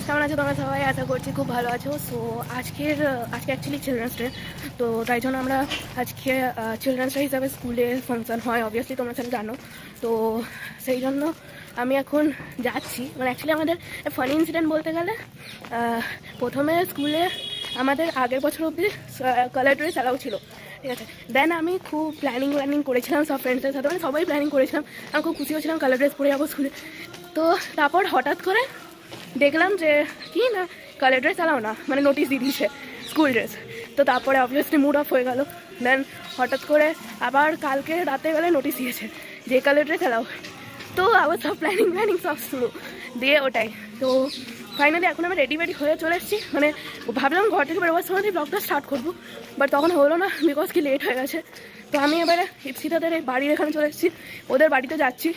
কেমন আছো তোমরা সবাই? আশা করছি খুব ভালো আছো। সো আজকে অ্যাকচুয়ালি চিলড্রেন্স ডে, তো তাই জন্য আমরা আজকে চিলড্রেন্স ডে হিসাবে স্কুলে ফাংশন হয়, অবভিয়াসলি তোমরা সেটা জানো। তো সেই জন্য আমি এখন যাচ্ছি, মানে অ্যাকচুয়ালি আমাদের ফানি ইনসিডেন্ট বলতে গেলে প্রথমে স্কুলে আমাদের আগের বছর অবধি কালার ড্রেস অ্যালাউ ছিল, ঠিক আছে। দেন আমি খুব প্ল্যানিং করেছিলাম সব ফ্রেন্ডসদের সাথে, মানে সবাই প্ল্যানিং করেছিলাম, আমি খুব খুশি হয়েছিলাম কালার ড্রেস পরে যাবো স্কুলে। তো তারপর হঠাৎ করে দেখলাম যে কি না কালার ড্রেস এলাও না, মানে নোটিশ দিয়ে দিয়েছে স্কুল ড্রেস। তো তারপরে অবভিয়াসলি মুড অফ হয়ে গেল। দেন হঠাৎ করে আবার কালকে রাতে বেলা নোটিশ দিয়েছে যে কালার ড্রেস এলাও। তো আবার সব প্ল্যানিং সব শুরু দিয়ে ওটাই। তো ফাইনালি এখন আমি রেডি হয়ে চলে এসেছি, মানে ভাবলাম ঘর থেকে বেরোবার সময় ব্লগটা স্টার্ট করবো, বাট তখন হলো না, বিকজ কি লেট হয়ে গেছে। তো আমি এবারে ইপসিতাদের বাড়ির এখানে চলে এসেছি, ওদের বাড়িতে যাচ্ছি।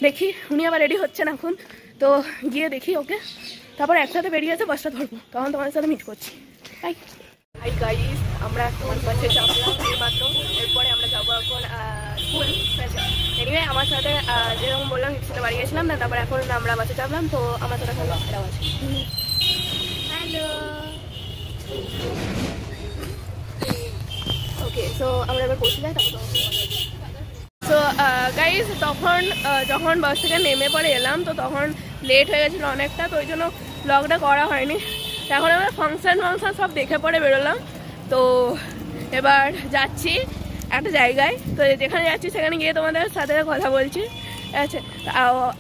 দেখি উনি আবার রেডি হচ্ছেন এখন, তো গিয়ে দেখি ওকে, তারপর একসাথে বেরিয়ে এসে বাসটা ধরবো, তখন তোমাদের সাথে মিট করছি। হাই গাইস, আমরা এখন বাসে চাপলাম এইমাত্র, এরপরে আমরা যাবো এখন স্কুল। এনিওয়ে আমার সাথে যেরকম বললাম ইপসিতে বাড়ি গেছিলাম না, তারপর এখন আমরা বাসে চাপলাম। তো আমার সাথে এখন এরাও আছে। হ্যালো, ওকে। সো আমরা এবার পৌঁছে যাই, তারপর তো গাইজ যখন বাস থেকে নেমে পরে এলাম, তো তখন লেট হয়ে গেছিলো অনেকটা, তো ওই জন্য ব্লগটা করা হয়নি। এখন আমরা ফাংশন সব দেখে পরে বেরোলাম। তো এবার যাচ্ছি একটা জায়গায়, তো যেখানে যাচ্ছি সেখানে গিয়ে তোমাদের সাথে কথা বলছি, ঠিক আছে।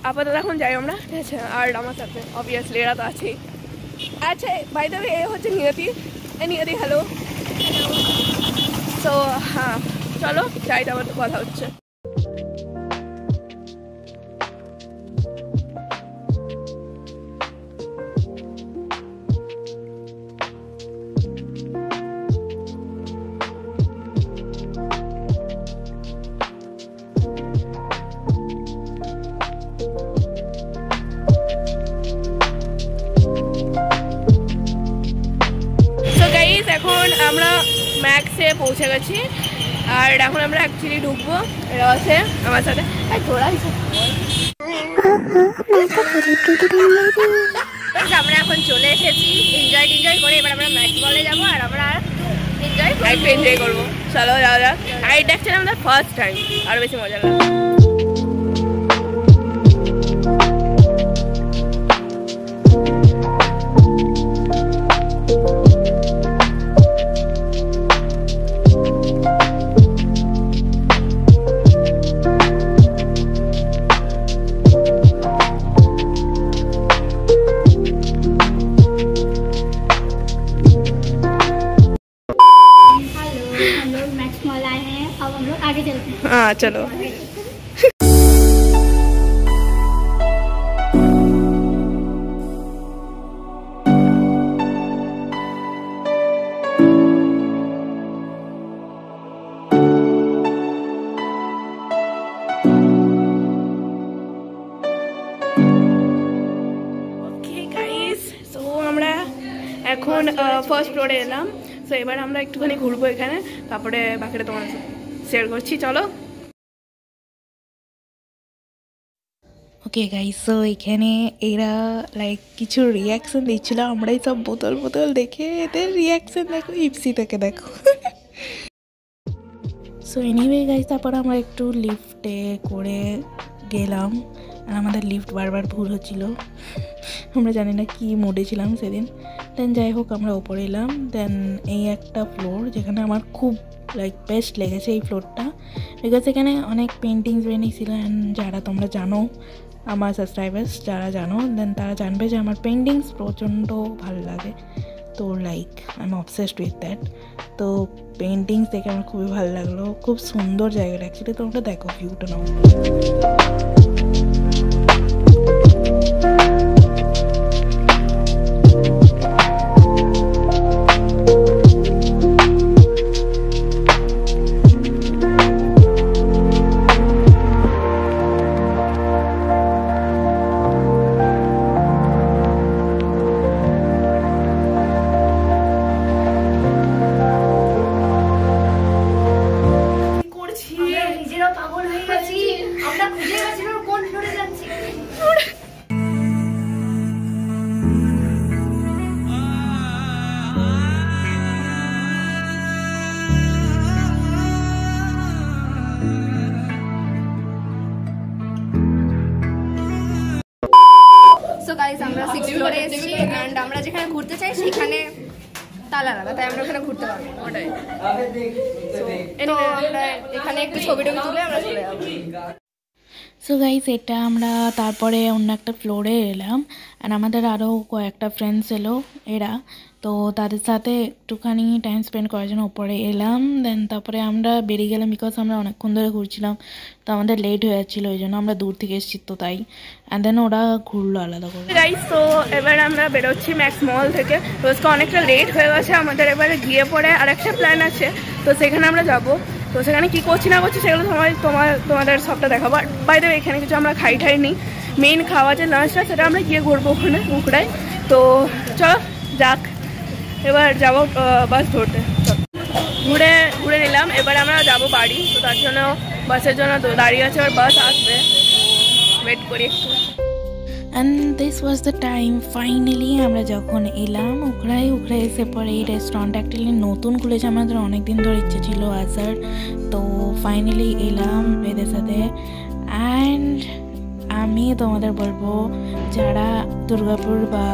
আপাতত এখন যাই আমরা, ঠিক আছে। আর আমার সাথে অবভিয়াসলি এরা তো আছেই। আচ্ছা, বাই দ্য ওয়ে, এ হচ্ছে নিয়তি। নিয়তি, হ্যালো। তো হ্যাঁ, চলো যাই, তারপর তো কথা হচ্ছে। এখন আমরা ম্যাক্সে পৌঁছে গেছি, আর এখন আমরা অ্যাকচুয়ালি ঢুকবো। এরা আছে আমার সাথে, আমরা এখন চলে এসেছি এনজয় করে। এবার আমরা ম্যাক্স বলে যাবো, আর আমরা এনজয় করবো। চলো যাওয়া যাক। আর এটা অ্যাকচুয়ালি আমাদের ফার্স্ট টাইম, আরো বেশি মজা লাগে। हाँ चलो। আমরা এখন ফার্স্ট ফ্লোরে এলাম। তো এবার আমরা একটুখানি ঘুরবো এখানে, তারপরে বাকিটা তোমার শেয়ার করছি, চলো। ওকে গাইস, সো এখানে এরা লাইক কিছু রিয়াকশন দিচ্ছিল, আমরাই সব বোতল দেখে এদের রিয়াকশন দেখো, ইপসিটাকে দেখো। সো এনিওয়ে গাইস, তারপর আমরা একটু লিফটে করে গেলাম, আর আমাদের লিফট বারবার ভুল হচ্ছিল, আমরা জানি না কি মোডে ছিলাম সেদিন। দেন যাই হোক, আমরা ওপরে এলাম। দেন এই একটা ফ্লোর যেখানে আমার খুব লাইক বেস্ট লেগেছে এই ফ্লোরটা, বিকজ এখানে অনেক পেন্টিংস ছিল। অ্যান্ড যারা তোমরা জানো, আমার সাবস্ক্রাইবার্স যারা জানো, দেন তারা জানবে যে আমার পেন্টিংস প্রচণ্ড ভালো লাগে। তো like I am obsessed with that. তো পেন্টিংস দেখে আমার খুবই ভালো লাগলো, খুব সুন্দর জায়গাটা অ্যাকচুয়ালি। তোমরা দেখো ভিউটা নাও। সো গাইস আমরা 6th ফ্লোরে এসেছি এন্ড আমরা যেখানে ঘুরতে চাই সেখানে তালা লাগা, তাই আমরা ওখানে ঘুরতে পারবো না। ওটাই তো আমরা এখানে একটু ছবি টবি তুলে আমরা চলে যাবো। সো গাইস এটা আমরা তারপরে অন্য একটা ফ্লোরে এলাম আর আমাদের আরও কয়েকটা ফ্রেন্ডস এলো এরা, তো তাদের সাথে একটুখানি টাইম স্পেন্ড করার জন্য উপরে এলাম। দেন তারপরে আমরা বেরিয়ে গেলাম বিকজ আমরা অনেকক্ষণ ধরে ঘুরছিলাম, তো আমাদের লেট হয়ে যাচ্ছিলো, ওই জন্য আমরা দূর থেকে এসেছি তো তাই। অ্যান্ড দেন ওরা ঘুরলো আলাদা করে। গাইস তো এবার আমরা বেরোচ্ছি ম্যাক্স মল থেকে, রোজকে অনেকটা লেট হয়ে গেছে আমাদের, এবারে গিয়ে পরে আর একটা প্ল্যান আছে, তো সেখানে আমরা যাবো। তো সেখানে কী করছি না করছি সেগুলো তোমাদের সবটা দেখাবো। আর বাইরে এখানে কিছু আমরা খাই নিই, মেইন খাওয়া যে লাঞ্চটা সেটা আমরা গিয়ে ঘুরবো ওখানে উকড়ায়। তো চলো যাক, এবার যাবো বাস ধরতে। ঘুরে নিলাম, এবার আমরা যাবো বাড়ি, তো তার জন্য বাসের জন্য দাঁড়িয়ে আছে, এবার বাস আসবে, ওয়েট করি একটু। And this was the time finally আমরা যখন এলাম উখড়ায় এসে পরে এই রেস্টুরেন্ট অ্যাকচুয়ালি নতুন খুলেছে, আমাদের অনেক দিন ধরে ইচ্ছে ছিল আসার, তো ফাইনালি এলাম এদের সাথে। অ্যান্ড আমি তোমাদের বলবো যারা দুর্গাপুর বা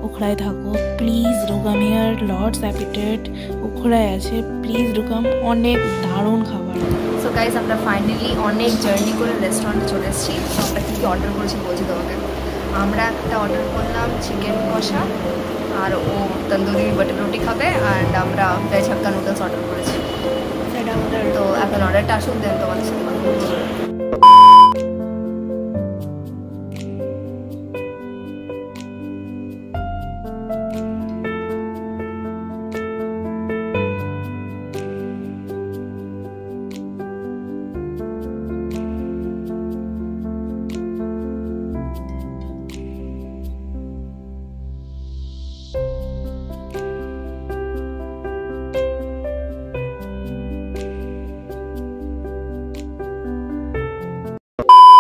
উখড়ায় থাকো প্লিজ রুকাম হিয়ার, লর্ডস অ্যাপিটেট উখড়ায় আছে, প্লিজ রুকাম, অনেক দারুণ খাবার। সো গাইস আমরা ফাইনালি অনেক জার্নি করে রেস্টুরেন্টে চলে এসেছি। তো আমরা কী কী অর্ডার করেছি বলছি তোমাকে। আমরা একটা অর্ডার করলাম চিকেন কষা, আর ও তন্দুরি বাটার রুটি খাবে, অ্যান্ড আমরা ভেজ হাক্কা নুডলস অর্ডার করেছি। সেটা আমাদের তো এখন অর্ডারটা আসুন, দেন তোমাদের সাথে কথা বলছি।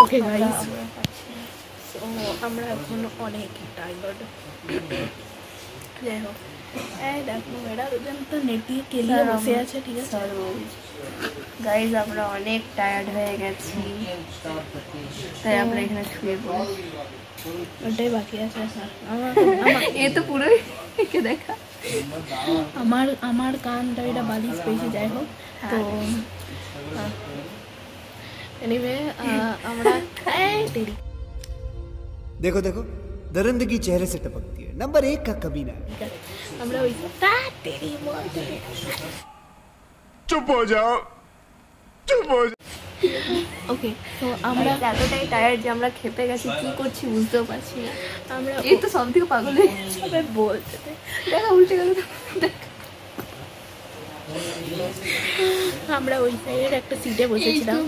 ওকে গাইস, সো আমরা এখন অনেক টায়ার্ড। যাই হোক, এই দেখো এরা দুজন তো নেট দিয়ে কেলিয়ে বসে আছে, ঠিক আছে। গাইজ আমরা অনেক টায়ার্ড হয়ে গেছি, তাই আমরা এখানে শুয়ে পড়ি। ওটাই বাকি আছে স্যার। এ তো পুরোই একে দেখা। আমার কানটা এটা বালিশ পেয়েছে, যাই হোক। তো এনিওয়ে আমরা देखो देखो दरिंदगी चेहरे से टपकती है, नंबर 1 का कमीना है। আমরা ওই তেরি चुप हो जाओ, चुप हो जाओ। ওকে, তো আমরা এতটাই টায়ার্ড যে আমরা খেপে গেছি, কি করছি বুঝতেও পারছি না। আমরা এই তো সব থেকে পাগল হয়ে সবাই বলতে দেখা উল্টে গেল। আমরা ওই সাইডের একটা সিটে বসেছিলাম,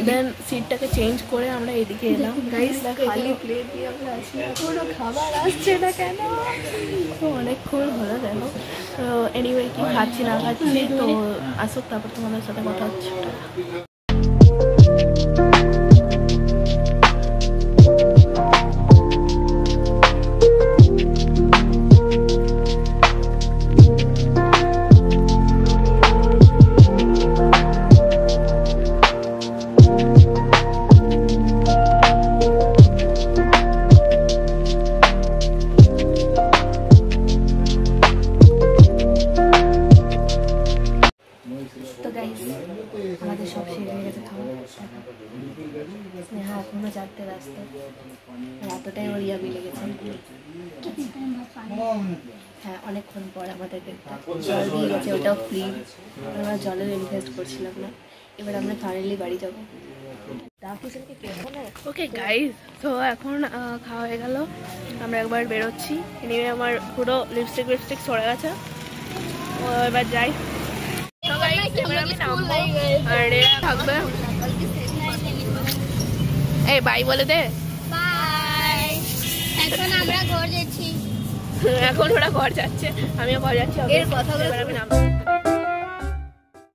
দেন সিটটাকে চেঞ্জ করে আমরা এদিকে এলাম। গাইস খালি প্লেট দিয়ে আমরা আসি, কোনো খাবার আসছে না কেন? তো অনেকক্ষণ হলো, দেখো। তো এনিওয়ে কি খাচ্ছি না খাচ্ছি, তো আসুক তারপর তোমাদের সাথে কথা হচ্ছে। আমাদের সব শেষ হয়ে গেছে খাওয়া। স্নেহা এখনো চারটে রাস্তা, এতটাই ওর ইয়াবি লেগেছে। হ্যাঁ, অনেকক্ষণ পর আমাদেরকে জল দিয়ে গেছে, ওটাও ফ্রি। আমরা জলের ইনভেস্ট করছিলাম না। এবার আমরা ফাইনালি বাড়ি যাবো। ওকে গাইজ, তো এখন খাওয়া হয়ে গেল, আমরা একবার বেরোচ্ছি। এনিওয়ে আমার পুরো লিপস্টিক সরে গেছে, ও এবার যাই। থাকবে এই বাই বলে দে। এখন আমরা ঘর যাচ্ছি। এখন ওরা ঘর যাচ্ছে, আমিও ঘর যাচ্ছি। এর কথা আমি নাম